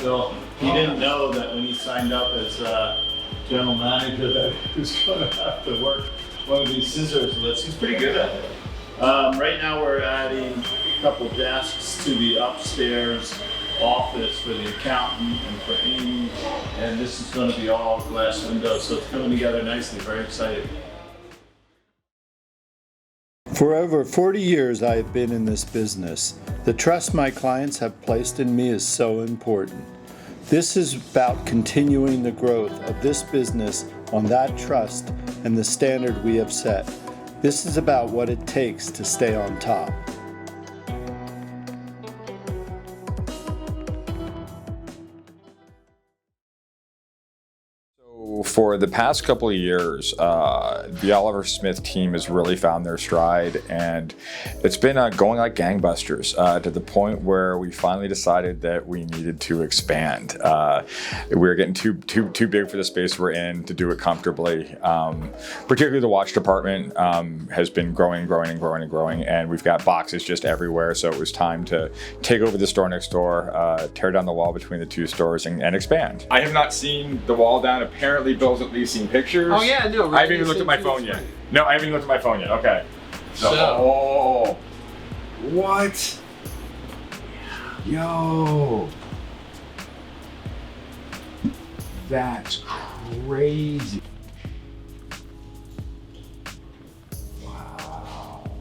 So he didn't know that when he signed up as general manager that he was going to have to work one of these scissors lifts. He's pretty good at it. Right now we're adding a couple desks to the upstairs office for the accountant and for Amy, and this is going to be all glass windows, so it's coming together nicely. Very excited. For over 40 years I have been in this business. The trust my clients have placed in me is so important. This is about continuing the growth of this business on that trust and the standard we have set. This is about what it takes to stay on top. For the past couple of years, the Oliver Smith team has really found their stride, and it's been going like gangbusters to the point where we finally decided that we needed to expand. We were getting too big for the space we're in to do it comfortably. Particularly the watch department has been growing, and we've got boxes just everywhere. So it was time to take over the store next door, tear down the wall between the two stores, and expand. I have not seen the wall down. Apparently Bill's at least seen pictures. Oh yeah, no. I haven't even looked at my phone yet. No, I haven't even looked at my phone yet. Okay. So. What? Yo. That's crazy. Wow.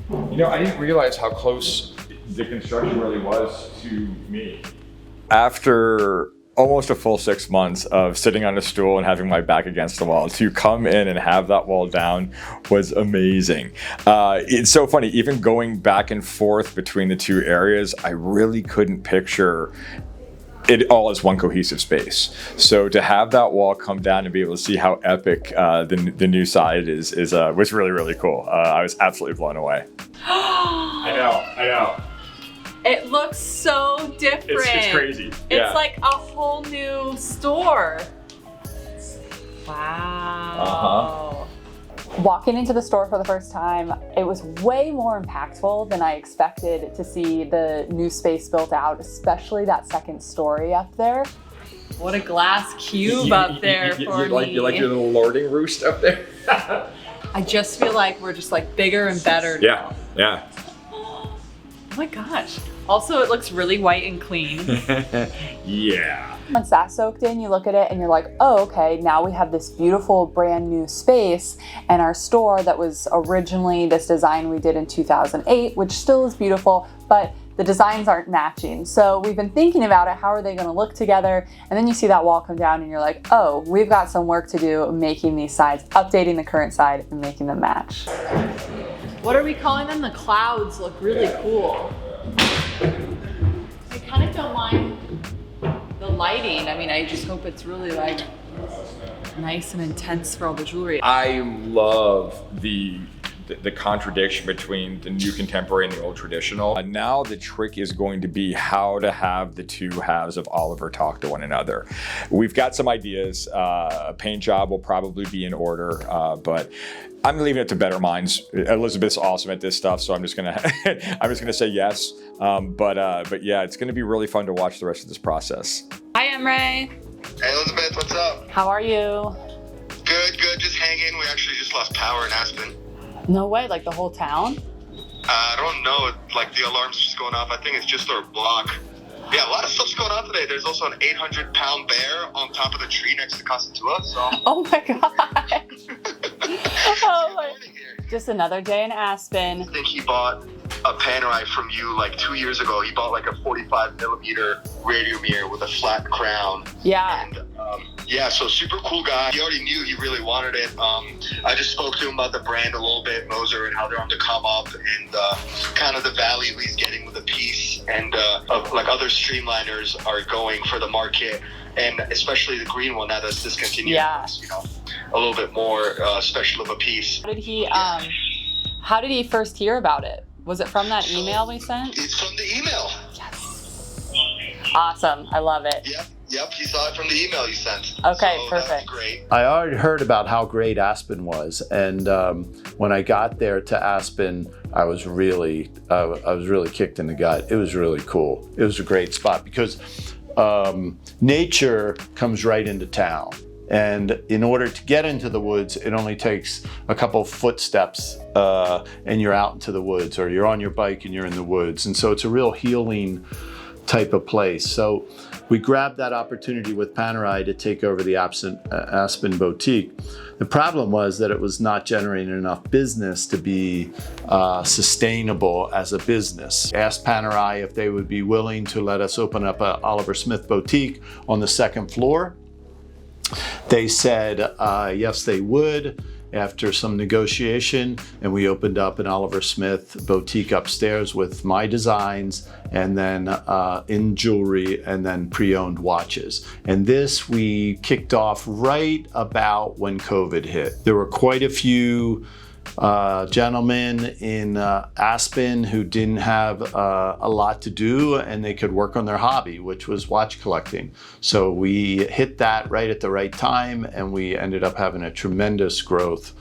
You know, I didn't realize how close the construction really was to me. After almost a full 6 months of sitting on a stool and having my back against the wall, to come in and have that wall down was amazing. It's so funny, even going back and forth between the two areas, I really couldn't picture it all as one cohesive space. So to have that wall come down and be able to see how epic the new side is was really, really cool. I was absolutely blown away. I know. It looks so different. It's crazy. It's like a whole new store. Wow. Walking into the store for the first time, it was way more impactful than I expected to see the new space built out, especially that second story up there. What a glass cube up there for me. You like your little lording roost up there? I just feel like we're just like bigger and better now. Yeah. Oh my gosh. Also, it looks really white and clean. Yeah. Once that's soaked in, you look at it and you're like, oh, okay, now we have this beautiful brand new space, and our store that was originally this design we did in 2008, which still is beautiful, but the designs aren't matching. So we've been thinking about it, how are they gonna look together? And then you see that wall come down and you're like, oh, we've got some work to do making these sides, updating the current side and making them match. What are we calling them? The clouds look really cool. I kind of don't mind the lighting. I mean, I just hope it's really like nice and intense for all the jewelry. I love the contradiction between the new contemporary and the old traditional. Now the trick is going to be how to have the two halves of Oliver talk to one another. We've got some ideas. A paint job will probably be in order, but I'm leaving it to better minds. Elizabeth's awesome at this stuff, so I'm just gonna say yes. But yeah, it's gonna be really fun to watch the rest of this process. Hi, Emre. Hey, Elizabeth, what's up? How are you? Good, just hanging. We actually just lost power in Aspen. No way, like the whole town? I don't know, like the alarm's just going off. I think it's just our block. Yeah, a lot of stuff's going on today. There's also an 800-pound bear on top of the tree next to Casa Tua, so. Oh my God. Oh my. Just another day in Aspen. I think he bought a panerai from you like 2 years ago. He bought like a 45mm radio mirror with a flat crown. Yeah. And yeah, so super cool guy. He already knew he really wanted it. I just spoke to him about the brand a little bit, Moser, and how they're on the come up, and kind of the value he's getting with the piece, and like other streamliners are going for the market, and especially the green one now that's discontinued. Yeah. You know, a little bit more special of a piece. How did he first hear about it? Was it from that email we sent? It's from the email. Yes. Awesome. I love it. Yep. Yep, he saw it from the email you sent. Okay, so perfect. That's great. I already heard about how great Aspen was, and when I got there to Aspen, I was really kicked in the gut. It was really cool. It was a great spot because nature comes right into town. And in order to get into the woods, it only takes a couple footsteps and you're out into the woods, or you're on your bike and you're in the woods. And so it's a real healing type of place. So we grabbed that opportunity with Panerai to take over the Aspen boutique. The problem was that it was not generating enough business to be sustainable as a business. Asked Panerai if they would be willing to let us open up a Oliver Smith boutique on the second floor. They said yes, they would, after some negotiation, and we opened up an Oliver Smith boutique upstairs with my designs, and then in jewelry, and then pre-owned watches. And this we kicked off right about when COVID hit. There were quite a few gentlemen in Aspen who didn't have a lot to do, and they could work on their hobby, which was watch collecting. So we hit that right at the right time, and we ended up having a tremendous growth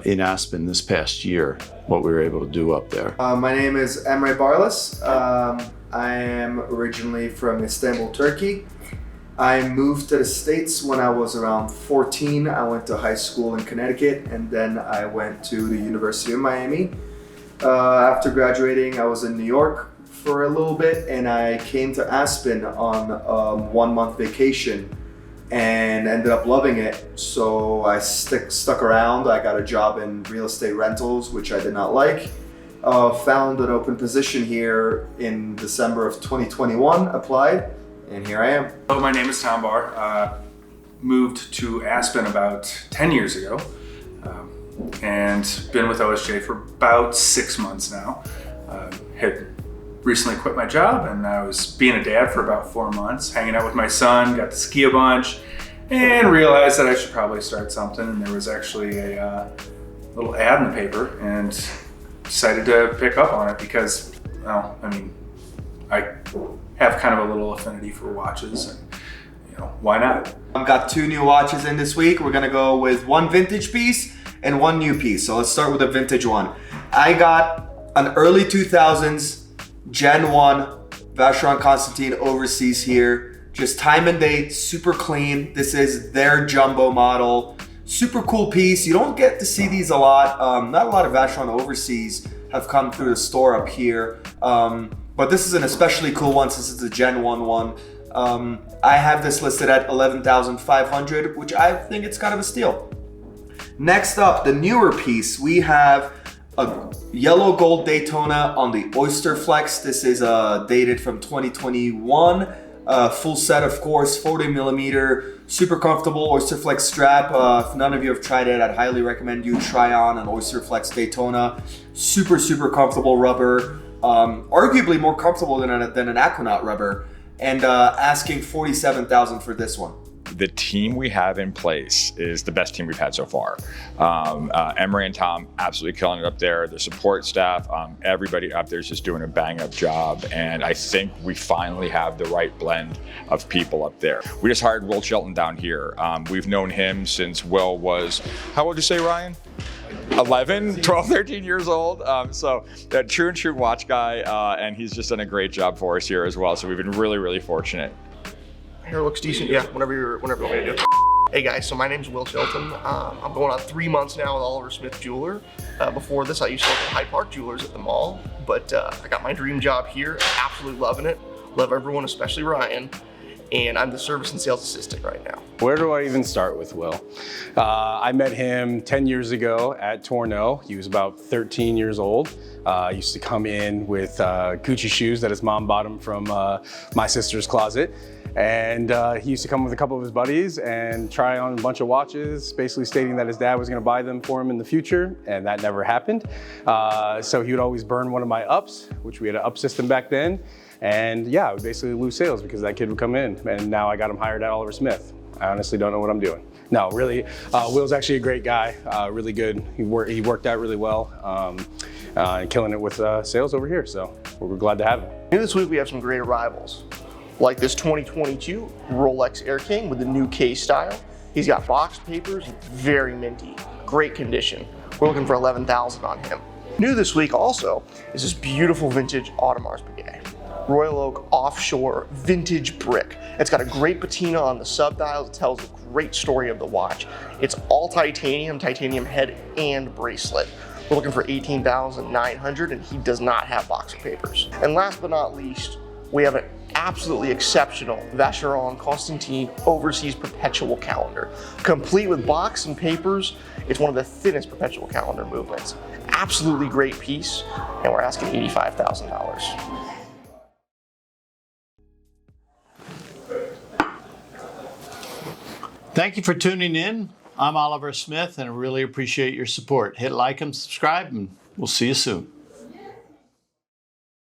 in Aspen this past year, what we were able to do up there. My name is Emre Barlas. I am originally from Istanbul, Turkey. I moved to the States when I was around 14. I went to high school in Connecticut, and then I went to the University of Miami. After graduating, I was in New York for a little bit, and I came to Aspen on a 1-month vacation and ended up loving it. So I stuck around. I got a job in real estate rentals, which I did not like. Found an open position here in December of 2021, applied, and here I am. Hello, my name is Tom Barr. Moved to Aspen about 10 years ago and been with OSJ for about 6 months now. Had recently quit my job, and I was being a dad for about 4 months, hanging out with my son, got to ski a bunch, and realized that I should probably start something. And there was actually a little ad in the paper, and decided to pick up on it because, well, I mean, I have kind of a little affinity for watches, and you know, why not? I've got 2 new watches in this week. We're gonna go with 1 vintage piece and 1 new piece. So let's start with the vintage one. I got an early 2000s Gen 1 Vacheron Constantin Overseas here. Just time and date, super clean. This is their jumbo model. Super cool piece. You don't get to see these a lot. Not a lot of Vacheron Overseas have come through the store up here. But this is an especially cool one since it's a Gen 1 one. I have this listed at $11,500, which I think it's kind of a steal. Next up, the newer piece, we have a yellow gold Daytona on the Oyster Flex. This is dated from 2021. Full set, of course, 40 millimeter, super comfortable Oyster Flex strap. If none of you have tried it, I'd highly recommend you try on an Oyster Flex Daytona. Super, super comfortable rubber. Arguably more comfortable than an Aquanaut rubber, and asking $47,000 for this one. The team we have in place is the best team we've had so far. Emery and Tom absolutely killing it up there. The support staff, everybody up there is just doing a bang up job. And I think we finally have the right blend of people up there. We just hired Will Chilton down here. We've known him since Will was, how old did you say, Ryan? 11, 12, 13 years old. So that true and true watch guy, and he's just done a great job for us here as well. So we've been really, really fortunate. Hair looks decent, yeah, whenever you want me to do it. Hey guys, so my name's Will Chilton. I'm going on 3 months now with Oliver Smith Jeweler. Before this, I used to work at Hyde Park Jewelers at the mall, but I got my dream job here, absolutely loving it. Love everyone, especially Ryan. And I'm the service and sales assistant right now. Where do I even start with Will? I met him 10 years ago at Tourneau. He was about 13 years old. Used to come in with Gucci shoes that his mom bought him from my sister's closet. And he used to come with a couple of his buddies and try on a bunch of watches, basically stating that his dad was gonna buy them for him in the future, and that never happened. So he would always burn one of my ups, which we had an up system back then. And yeah, I would basically lose sales because that kid would come in, and now I got him hired at Oliver Smith. I honestly don't know what I'm doing. No, really, Will's actually a great guy, really good. He worked out really well, and killing it with sales over here, so we're glad to have him. And this week we have some great arrivals. like this 2022 Rolex Air King with the new K style. He's got boxed papers, very minty, great condition. We're looking for $11,000 on him. New this week also is this beautiful vintage Audemars Piguet. Royal Oak offshore vintage brick. It's got a great patina on the subdials. It tells a great story of the watch. It's all titanium head and bracelet. We're looking for $18,900 and he does not have boxer papers. And last but not least, we have an absolutely exceptional Vacheron Constantin overseas perpetual calendar. Complete with box and papers, it's one of the thinnest perpetual calendar movements. Absolutely great piece, and we're asking $85,000. Thank you for tuning in. I'm Oliver Smith, and I really appreciate your support. Hit like and subscribe, and we'll see you soon.